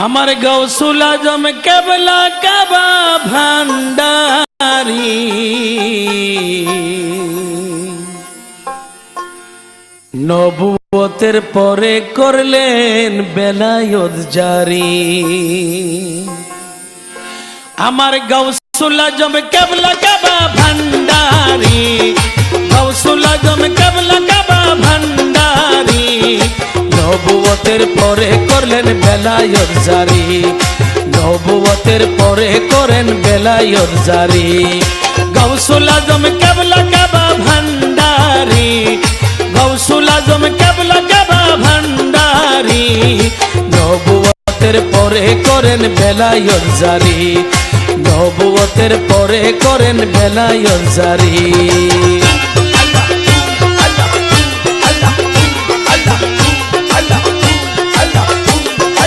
আমার গৌসুল আজম কেবলা কাবা ভান্ডারি নবুয়তের পরে করলেন বেলায়েত জারি। আমার গৌসুল আজম কেবলা কাবা ভান্ডারি, গৌসুল আজম কেবলা কাবা ভান্ডারি নবুয়তের পরে করলেন বেলায়েত জারি, নবুয়তের পরে করেন বেলায়েত জারি। গৌসুল আজম কেবলা কাবা ভান্ডারি, গৌসুল আজম কেবলা কাবা ভান্ডারি নবুয়তের পরে করেন বেলায়েত জারি, নবুয়তের পরে করেন বেলায়েত জারি।